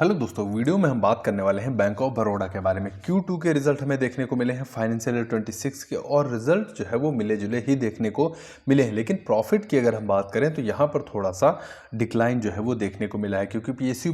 Hello दोस्तों, video में हम बात करने वाले हैं बैंक ऑफ बड़ौदा के बारे में। Q2 के रिजल्ट हमें देखने को मिले हैं फाइनेंशियल ईयर 26 के, और रिजल्ट जो है वो मिले जुले ही देखने को मिले हैं। लेकिन प्रॉफिट की अगर हम बात करें तो यहाँ पर थोड़ा सा डिक्लाइन जो है वो देखने को मिला है, क्योंकि PSU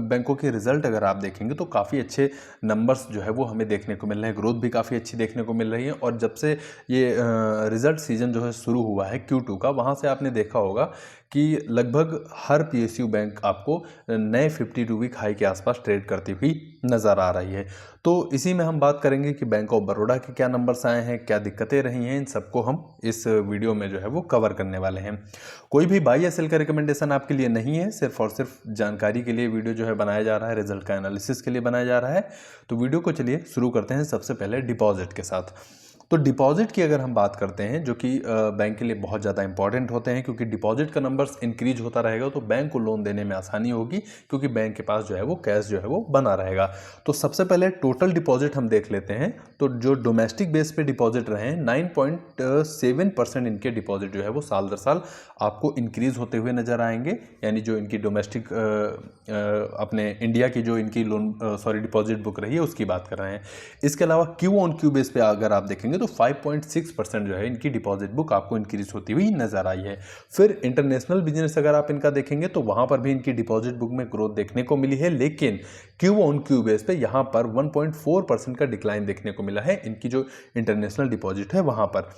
बैंकों के रिजल्ट अगर आप देखेंगे तो काफ़ी अच्छे नंबर्स जो है वो हमें देखने को मिल रहे हैं। ग्रोथ भी काफ़ी अच्छी देखने को मिल रही है। और जब से ये रिजल्ट सीजन जो है शुरू हुआ है Q2 का, वहाँ से आपने देखा होगा कि लगभग हर PSU बैंक आपको नए 52 वीक हाई के आसपास ट्रेड करती हुई नज़र आ रही है। तो इसी में हम बात करेंगे कि बैंक ऑफ बड़ौदा के क्या नंबर्स आए हैं, क्या दिक्कतें रही हैं, इन सबको हम इस वीडियो में जो है वो कवर करने वाले हैं। कोई भी बाई या सेल का रिकमेंडेशन आपके लिए नहीं है, सिर्फ और सिर्फ जानकारी के लिए वीडियो जो है बनाया जा रहा है, रिजल्ट का एनालिसिस के लिए बनाया जा रहा है। तो वीडियो को चलिए शुरू करते हैं सबसे पहले डिपॉजिट के साथ। तो डिपॉजिट की अगर हम बात करते हैं, जो कि बैंक के लिए बहुत ज़्यादा इंपॉर्टेंट होते हैं, क्योंकि डिपॉजिट का नंबर्स इंक्रीज होता रहेगा तो बैंक को लोन देने में आसानी होगी, क्योंकि बैंक के पास जो है वो कैश जो है वो बना रहेगा। तो सबसे पहले टोटल डिपॉजिट हम देख लेते हैं। तो जो डोमेस्टिक बेस पे डिपॉजिट रहे हैं 9.7% इनके डिपॉजिट जो है वो साल दर साल आपको इंक्रीज होते हुए नजर आएंगे। यानी जो इनकी डोमेस्टिक अपने इंडिया की जो इनकी डिपॉजिट बुक रही है उसकी बात कर रहे हैं। इसके अलावा क्यू ऑन क्यू बेस पे अगर आप देखेंगे तो 5.6% जो है इनकी डिपॉजिट बुक आपको इंक्रीज होती हुई नजर आई है। फिर इंटरनेशनल बिजनेस अगर आप इनका देखेंगे तो वहां पर भी इनकी डिपॉजिट बुक में ग्रोथ देखने को मिली है, लेकिन क्यू ऑन क्यू बेस पे यहां पर 1.4% का डिक्लाइन देखने को मिला है इनकी जो इंटरनेशनल डिपॉजिट है वहां पर।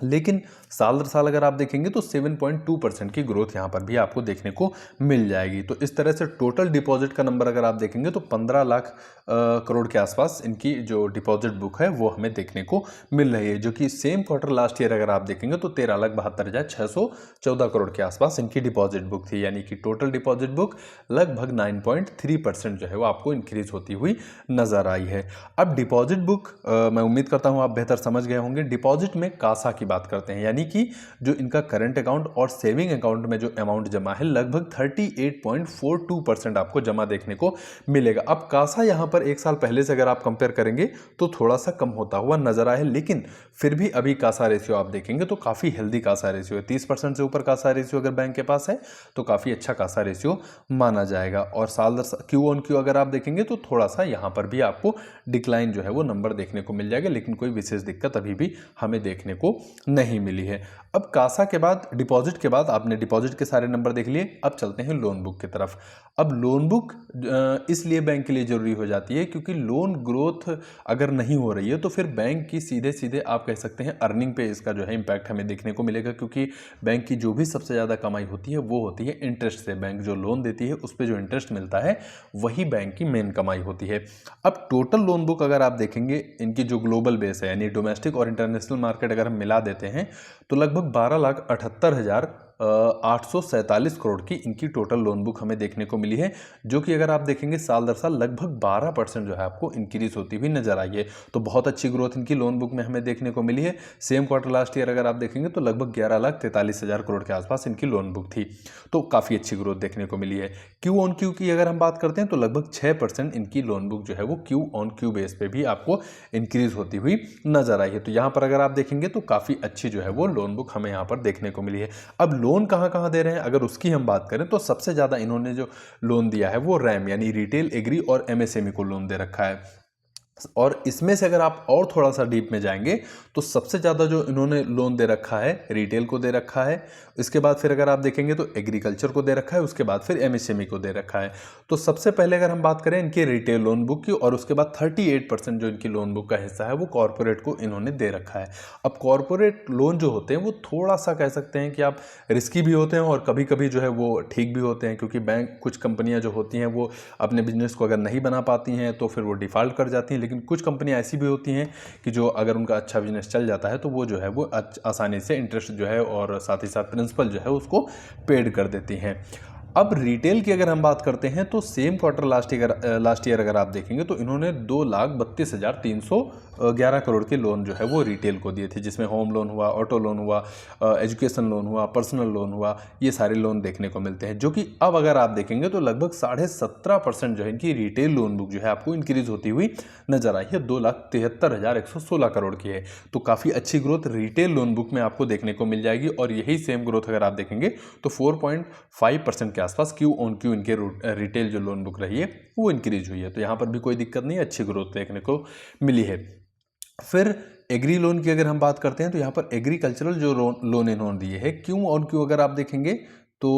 लेकिन साल दर साल अगर आप देखेंगे तो 7.2% की ग्रोथ यहाँ पर भी आपको देखने को मिल जाएगी। तो इस तरह से टोटल डिपॉजिट का नंबर अगर आप देखेंगे तो 15 लाख करोड़ के आसपास इनकी जो डिपॉजिट बुक है वो हमें देखने को मिल रही है, जो कि सेम क्वार्टर लास्ट ईयर अगर आप देखेंगे तो 13,72,614 करोड़ के आसपास इनकी डिपॉजिट बुक थी। यानी कि टोटल डिपॉजिट बुक लगभग 9.3% जो है वो आपको इंक्रीज होती हुई नजर आई है। अब डिपॉजिट बुक मैं उम्मीद करता हूँ आप बेहतर समझ गए होंगे। डिपॉजिट में कासा की बात करते हैं, यानी कि जो इनका करंट अकाउंट और सेविंग अकाउंट में जो अमाउंट जमा है लगभग 38.42% आपको जमा देखने को मिलेगा। अब कासा यहां पर एक साल पहले से अगर आप कंपेयर करेंगे तो थोड़ा सा कम होता हुआ नजर आया है, लेकिन फिर भी अभी कासा रेशियो आप देखेंगे तो काफी हेल्दी कासा रेशियो है। 30% से ऊपर कासा रेशियो अगर बैंक के पास है तो काफी अच्छा कासा रेशियो माना जाएगा। और साल दर क्यू ऑन क्यू अगर आप देखेंगे तो थोड़ा सा यहां पर भी आपको डिक्लाइन जो है वो नंबर देखने को मिल जाएगा, लेकिन कोई विशेष दिक्कत अभी भी हमें देखने को नहीं मिली है। अब कासा के बाद, डिपॉजिट के बाद आपने डिपॉजिट के सारे नंबर देख लिए, अब चलते हैं लोन बुक की तरफ। अब लोन बुक इसलिए बैंक के लिए जरूरी हो जाती है क्योंकि लोन ग्रोथ अगर नहीं हो रही है तो फिर बैंक की सीधे सीधे आप कह सकते हैं अर्निंग पे इसका जो है इम्पैक्ट हमें देखने को मिलेगा, क्योंकि बैंक की जो भी सबसे ज़्यादा कमाई होती है वो होती है इंटरेस्ट से। बैंक जो लोन देती है उस पर जो इंटरेस्ट मिलता है वही बैंक की मेन कमाई होती है। अब टोटल लोन बुक अगर आप देखेंगे, इनकी जो ग्लोबल बेस है यानी डोमेस्टिक और इंटरनेशनल मार्केट अगर हम मिला देते हैं तो लगभग 12,78,847 करोड़ की इनकी टोटल लोन बुक हमें देखने को मिली है, जो कि अगर आप देखेंगे साल दर साल लगभग 12% जो है आपको इंक्रीज होती हुई नजर आई है। तो बहुत अच्छी ग्रोथ इनकी लोन बुक में हमें देखने को मिली है। सेम क्वार्टर लास्ट ईयर अगर आप देखेंगे तो लगभग 11,43,000 करोड़ के आसपास इनकी लोन बुक थी। तो काफी अच्छी ग्रोथ देखने को मिली है। क्यू ऑन क्यू की अगर हम बात करते हैं तो लगभग 6% इनकी लोन बुक जो है वो क्यू ऑन क्यू बेस पे भी आपको इंक्रीज होती हुई नजर आई है। तो यहां पर अगर आप देखेंगे तो काफी अच्छी जो है वो लोन बुक हमें यहां पर देखने को मिली है। अब लोन कहां कहां दे रहे हैं अगर उसकी हम बात करें तो सबसे ज्यादा इन्होंने जो लोन दिया है वो रैम यानी रिटेल, एग्री और MSME को लोन दे रखा है। और इसमें से अगर आप और थोड़ा सा डीप में जाएंगे तो सबसे ज़्यादा जो इन्होंने लोन दे रखा है रिटेल को दे रखा है, इसके बाद फिर अगर आप देखेंगे तो एग्रीकल्चर को दे रखा है, उसके बाद फिर MSME को दे रखा है। तो सबसे पहले अगर हम बात करें इनके रिटेल लोन बुक की, और उसके बाद 38% जो इनकी लोन बुक का हिस्सा है वो कॉर्पोरेट को इन्होंने दे रखा है। अब कॉर्पोरेट लोन जो होते हैं वो थोड़ा सा कह सकते हैं कि आप रिस्की भी होते हैं और कभी कभी जो है वो ठीक भी होते हैं, क्योंकि बैंक कुछ कंपनियां जो होती हैं वो अपने बिजनेस को अगर नहीं बना पाती हैं तो फिर वो डिफ़ॉल्ट कर जाती हैं। लेकिन कुछ कंपनियां ऐसी भी होती हैं कि जो अगर उनका अच्छा बिजनेस चल जाता है तो वो जो है वो आसानी से इंटरेस्ट जो है और साथ ही साथ प्रिंसिपल जो है उसको पेड कर देती हैं। अब रिटेल की अगर हम बात करते हैं तो सेम क्वार्टर लास्ट ईयर अगर आप देखेंगे तो इन्होंने 2,32,311 करोड़ के लोन जो है वो रिटेल को दिए थे, जिसमें होम लोन हुआ, ऑटो लोन हुआ, एजुकेशन लोन हुआ, पर्सनल लोन हुआ, ये सारे लोन देखने को मिलते हैं। जो कि अब अगर आप देखेंगे तो लगभग 17.5% जो है इनकी रिटेल लोन बुक जो है आपको इंक्रीज होती हुई नजर आई है, 2,73,116 करोड़ की है। तो काफ़ी अच्छी ग्रोथ रिटेल लोन बुक में आपको देखने को मिल जाएगी। और यही सेम ग्रोथ अगर आप देखेंगे तो 4.5% के आसपास क्यू ऑन क्यू इनके रिटेल जो लोन बुक रही है वो इंक्रीज हुई है। तो यहाँ पर भी कोई दिक्कत नहीं है, अच्छी ग्रोथ देखने को मिली है। फिर एग्री लोन की अगर हम बात करते हैं तो यहाँ पर एग्रीकल्चरल जो लोन इन्होंने दिए है क्यू ऑन क्यू अगर आप देखेंगे तो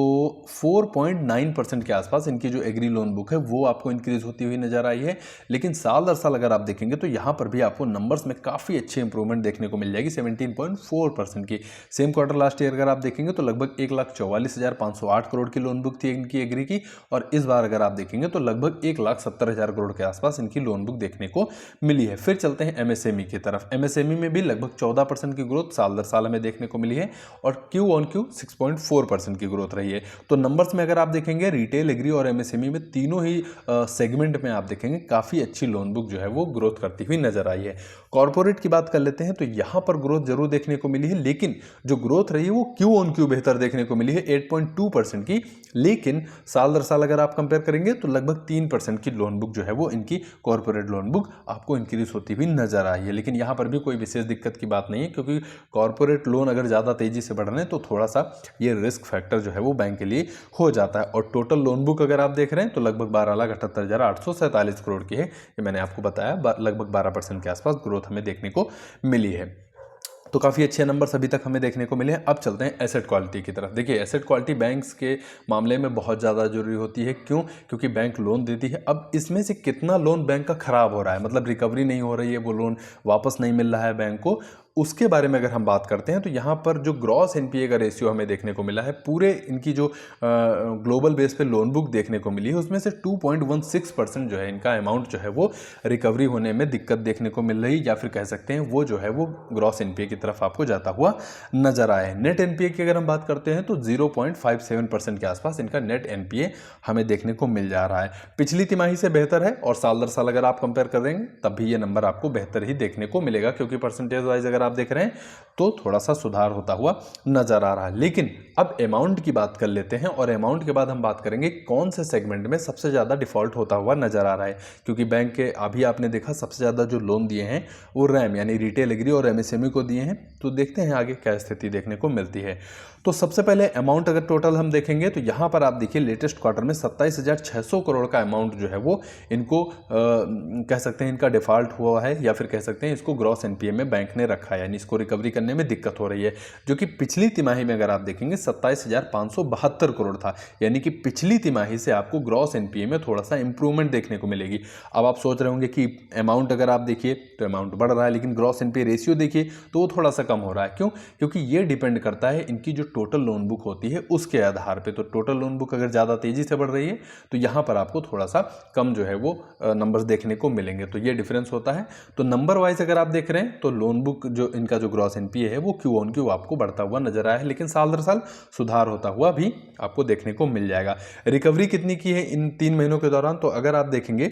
4.9% के आसपास इनकी जो एग्री लोन बुक है वो आपको इंक्रीज होती हुई नजर आई है। लेकिन साल दर साल अगर आप देखेंगे तो यहाँ पर भी आपको नंबर्स में काफ़ी अच्छी इंप्रूवमेंट देखने को मिल जाएगी, 17.4% की। सेम क्वार्टर लास्ट ईयर अगर आप देखेंगे तो लगभग 1,44,508 करोड़ की लोन बुक थी इनकी एग्री की, और इस बार अगर आप देखेंगे तो लगभग 1,70,000 करोड़ के आसपास इनकी लोन बुक देखने को मिली है। फिर चलते हैं एमएसएमई की तरफ। एमएसएमई में भी लगभग 14% की ग्रोथ साल दर साल हमें देखने को मिली है, और क्यू ऑन क्यू 6.4% की ग्रोथ रही है। तो नंबर्स में अगर आप देखेंगे रिटेल, एग्री और एमएसएमई में तीनों ही सेगमेंट में आप देखेंगे काफी अच्छी लोन बुक जो है वो ग्रोथ करती हुई नजर आई है। कॉर्पोरेट की बात कर लेते हैं तो यहां पर ग्रोथ जरूर देखने को मिली है, लेकिन जो ग्रोथ रही है वो क्यू ऑन क्यू बेहतर देखने को मिली है 8.2% की। लेकिन साल दर साल अगर आप कंपेयर करेंगे तो लगभग 3% की लोन बुक जो है वो इनकी कॉर्पोरेट लोन बुक आपको इंक्रीज होती हुई नजर आई है। लेकिन यहां पर भी कोई विशेष दिक्कत की बात नहीं है, क्योंकि कॉर्पोरेट लोन अगर ज्यादा तेजी से बढ़ रहे हैं तो थोड़ा सा ये रिस्क फैक्टर जो है वो बैंक के लिए हो जाता है। और टोटल लोन बुक अगर आप देख रहे हैं तो लगभग 12,78,847 करोड़ की है। ये मैंने आपको बताया, लगभग 12% के आसपास ग्रोथ हमें देखने को मिली है। तो काफ़ी अच्छे नंबर्स अभी तक हमें देखने को मिले हैं। अब चलते हैं एसेट क्वालिटी की तरफ। देखिए, एसेट क्वालिटी बैंक्स के मामले में बहुत ज़्यादा जरूरी होती है। क्यों? क्योंकि बैंक लोन देती है। अब इसमें से कितना लोन बैंक का खराब हो रहा है, मतलब रिकवरी नहीं हो रही है, वो लोन वापस नहीं मिल रहा है बैंक को, उसके बारे में अगर हम बात करते हैं तो यहाँ पर जो ग्रॉस एनपीए का रेशियो हमें देखने को मिला है, पूरे इनकी जो ग्लोबल बेस पे लोन बुक देखने को मिली है उसमें से 2.16% जो है इनका अमाउंट जो है वो रिकवरी होने में दिक्कत देखने को मिल रही, या फिर कह सकते हैं वो जो है वो ग्रॉस एनपीए की तरफ आपको जाता हुआ नजर आया है। नेट एनपीए की अगर हम बात करते हैं तो 0.57% के आसपास इनका नेट एनपीए हमें देखने को मिल जा रहा है। पिछली तिमाही से बेहतर है, और साल दर साल अगर आप कंपेयर करेंगे तब भी ये नंबर आपको बेहतर ही देखने को मिलेगा, क्योंकि परसेंटेज वाइज अगर आप देख रहे हैं तो थोड़ा सा सुधार होता हुआ नजर आ रहा है। लेकिन अब अमाउंट की बात कर लेते हैं, और अमाउंट के बाद हम बात करेंगे कौन से सेगमेंट में सबसे ज्यादा डिफॉल्ट होता हुआ नजर आ रहा है। क्योंकि बैंक के अभी आपने देखा सबसे ज्यादा जो लोन दिए हैं वो रैम यानी रिटेल, एग्री और एमएसएमई को दिए हैं। तो देखते हैं आगे क्या स्थिति देखने को मिलती है। तो सबसे पहले अमाउंट अगर टोटल हम देखेंगे तो यहां पर आप देखिए लेटेस्ट क्वार्टर में 27,600 करोड़ का अमाउंट जो है वो इनको कह सकते हैं इनका डिफॉल्ट हुआ है, या फिर कह सकते हैं इसको ग्रॉस एनपीए में बैंक ने रखा है, यानी इसको रिकवरी करने में दिक्कत हो रही है। जो कि पिछली तिमाही में अगर आप देखेंगे 27,572 करोड़ था, यानी कि पिछली तिमाही से आपको ग्रॉस एनपीए में थोड़ा सा इंप्रूवमेंट देखने को मिलेगी। अब आप सोच रहे होंगे कि अमाउंट अगर आप देखिए तो अमाउंट बढ़ रहा है, लेकिन ग्रॉस एनपीए रेशियो देखिए तो वो थोड़ा सा कम हो रहा है। क्यों? क्योंकि ये डिपेंड करता है इनकी जो टोटल लोन बुक होती है उसके आधार पे। तो टोटल लोन बुक अगर ज़्यादा तेजी से बढ़ रही है तो यहाँ पर आपको थोड़ा सा कम जो है वो नंबर्स देखने को मिलेंगे। तो ये डिफरेंस होता है। तो नंबर वाइज अगर आप देख रहे हैं तो लोन बुक जो इनका जो ग्रॉस एनपीए है वो क्यू ऑन क्यू आपको बढ़ता हुआ नजर आया है, लेकिन साल दर साल सुधार होता हुआ भी आपको देखने को मिल जाएगा। रिकवरी कितनी की है इन 3 महीनों के दौरान? तो अगर आप देखेंगे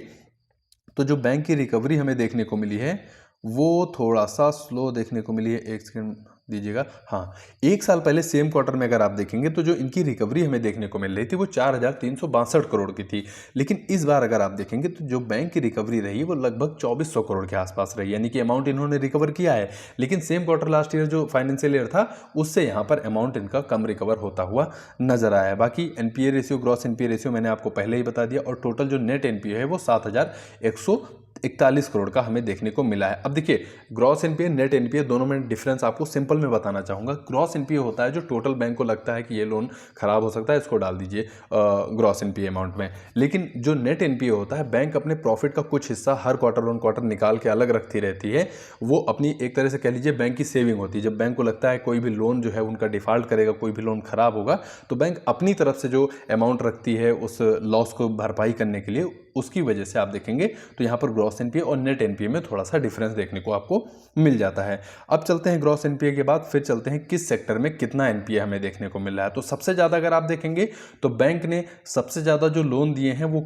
तो जो बैंक की रिकवरी हमें देखने को मिली है वो थोड़ा सा स्लो देखने को मिली है। एक सेकंड दीजिएगा। हाँ, एक साल पहले सेम क्वार्टर में अगर आप देखेंगे तो जो इनकी रिकवरी हमें देखने को मिल रही थी वो 4,362 करोड़ की थी। लेकिन इस बार अगर आप देखेंगे तो जो बैंक की रिकवरी रही वो लगभग 2,400 करोड़ के आसपास रही, यानी कि अमाउंट इन्होंने रिकवर किया है। लेकिन सेम क्वार्टर लास्ट ईयर जो फाइनेंशियल ईयर था उससे यहाँ पर अमाउंट इनका कम रिकवर होता हुआ नजर आया है। बाकी NPA ratio, gross NPA ratio मैंने आपको पहले ही बता दिया, और टोटल जो नेट एनपीए है वो 7,141 करोड़ का हमें देखने को मिला है। अब देखिए, ग्रॉस एनपीए नेट एनपीए दोनों में डिफरेंस आपको सिंपल में बताना चाहूंगा। ग्रॉस एनपीए होता है जो टोटल बैंक को लगता है कि ये लोन खराब हो सकता है, इसको डाल दीजिए ग्रॉस एनपीए अमाउंट में। लेकिन जो नेट एनपीए होता है, बैंक अपने प्रॉफिट का कुछ हिस्सा हर क्वार्टर ऑन क्वार्टर निकाल के अलग रखती रहती है। वो अपनी एक तरह से कह लीजिए बैंक की सेविंग होती है। जब बैंक को लगता है कोई भी लोन जो है उनका डिफॉल्ट करेगा, कोई भी लोन खराब होगा, तो बैंक अपनी तरफ से जो अमाउंट रखती है उस लॉस को भरपाई करने के लिए, उसकी वजह से आप देखेंगे तो यहाँ पर ग्रॉस एनपीए और नेट एनपीए में थोड़ा सा डिफरेंस देखने को आपको मिल जाता है। अब चलते हैं ग्रॉस एनपीए के बाद, फिर चलते हैं किस सेक्टर में कितना एनपीए हमें देखने को मिल रहा है। तो सबसे ज़्यादा अगर आप देखेंगे तो बैंक ने सबसे ज़्यादा जो लोन दिए हैं वो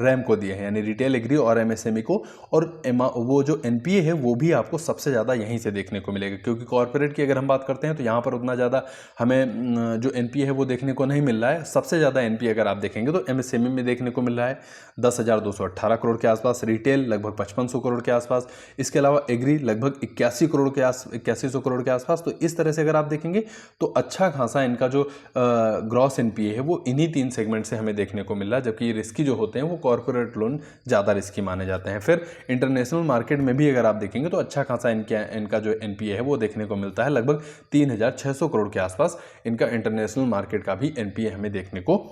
रैम को दिए हैं, यानी रिटेल, एग्री और एमएसएमई को। और वो जो एनपीए है वो भी आपको सबसे ज़्यादा यहीं से देखने को मिलेगा, क्योंकि कॉर्पोरेट की अगर हम बात करते हैं तो यहाँ पर उतना ज़्यादा हमें जो एनपीए है वो देखने को नहीं मिल रहा है। सबसे ज़्यादा एनपीए अगर आप देखेंगे तो एमएसएमई में देखने को मिल रहा है 10,218 करोड़ के आसपास, रिटेल लगभग 5500 करोड़ के आसपास, इसके अलावा एग्री लगभग 8100 करोड़ के आसपास। तो इस तरह से अगर आप देखेंगे तो अच्छा खासा इनका जो ग्रॉस एनपीए है वो इन्हीं 3 सेगमेंट से हमें देखने को मिल रहा है, जबकि रिस्की जो होते हैं वो कॉर्पोरेट लोन ज़्यादा रिस्की माने जाते हैं। फिर इंटरनेशनल मार्केट में भी अगर आप देखेंगे तो अच्छा खासा इनका जो एनपीए है वो देखने को मिलता है, लगभग 3600 करोड़ के आसपास इनका इंटरनेशनल मार्केट का भी एनपीए हमें देखने को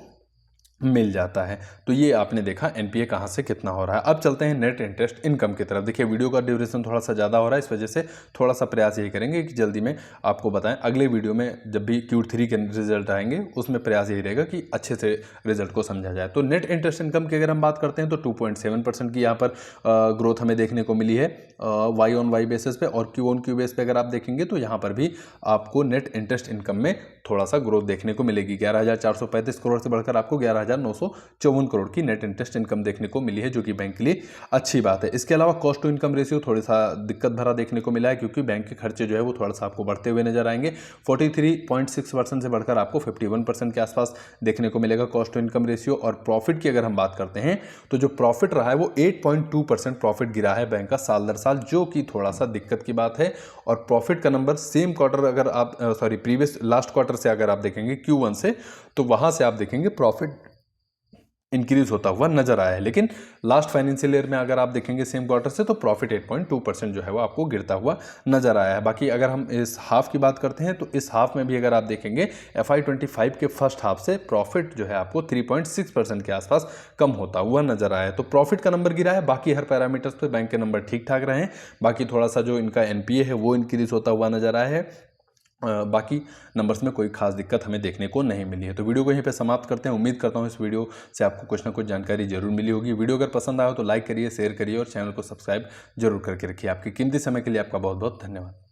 मिल जाता है। तो ये आपने देखा एनपीए कहाँ से कितना हो रहा है। अब चलते हैं नेट इंटरेस्ट इनकम की तरफ। देखिए वीडियो का ड्यूरेशन थोड़ा सा ज़्यादा हो रहा है, इस वजह से थोड़ा सा प्रयास यही करेंगे कि जल्दी में आपको बताएं। अगले वीडियो में जब भी Q3 के रिजल्ट आएंगे उसमें प्रयास यही रहेगा कि अच्छे से रिजल्ट को समझा जाए। तो नेट इंटरेस्ट इनकम की अगर हम बात करते हैं तो 2.7% की यहाँ पर ग्रोथ हमें देखने को मिली है Y-on-Y बेसिस पे, और Q-on-Q बेस पे अगर आप देखेंगे तो यहाँ पर भी आपको नेट इंटरेस्ट इनकम में थोड़ा सा ग्रोथ देखने को मिलेगी। 11,435 करोड़ से बढ़कर आपको 11,954 करोड़ की नेट इंटरेस्ट इनकम देखने को मिली है, जो कि बैंक के लिए अच्छी बात है। इसके अलावा कॉस्ट टू इनकम रेशियो थोड़ा सा दिक्कत भरा देखने को मिला है, क्योंकि बैंक के खर्चे जो है वो थोड़ा सा आपको बढ़ते हुए नजर आएंगे। 43.6% से बढ़कर आपको 51% के आसपास देखने को मिलेगा कॉस्ट टू इनकम रेशियो। और प्रॉफिट की अगर हम बात करते हैं तो जो प्रॉफिट रहा है वो 8.2% प्रॉफिट गिरा है बैंक का साल दर साल, जो कि थोड़ा सा दिक्कत की बात है। और प्रॉफिट का नंबर सेम क्वार्टर अगर आप प्रीवियस लास्ट क्वार्टर से अगर आप देखेंगे Q1 से, तो वहां से आप देखेंगे प्रॉफिट इंक्रीज होता हुआ नजर आया है। लेकिन लास्ट फाइनेंशियल ईयर में अगर आप देखेंगे सेम क्वार्टर से, तो प्रॉफिट 8.2% जो है वो आपको गिरता हुआ नजर आया है। बाकी अगर हम इस हाफ की बात करते हैं तो इस हाफ में भी अगर आप देखेंगे FY25 के फर्स्ट हाफ से प्रॉफिट जो है आपको 3.6% के आसपास कम होता हुआ नजर आया है। तो प्रॉफिट का नंबर गिरा है, बाकी हर पैरामीटर्स पे बैंक के नंबर ठीक ठाक रहे हैं। बाकी थोड़ा सा जो इनका एनपीए है वो इंक्रीज होता हुआ नजर आया है। बाकी नंबर्स में कोई खास दिक्कत हमें देखने को नहीं मिली है। तो वीडियो को यहीं पे समाप्त करते हैं। उम्मीद करता हूँ इस वीडियो से आपको कुछ ना कुछ जानकारी जरूर मिली होगी। वीडियो अगर पसंद आया हो तो लाइक करिए, शेयर करिए और चैनल को सब्सक्राइब जरूर करके रखिए। आपके कीमती समय के लिए आपका बहुत बहुत धन्यवाद।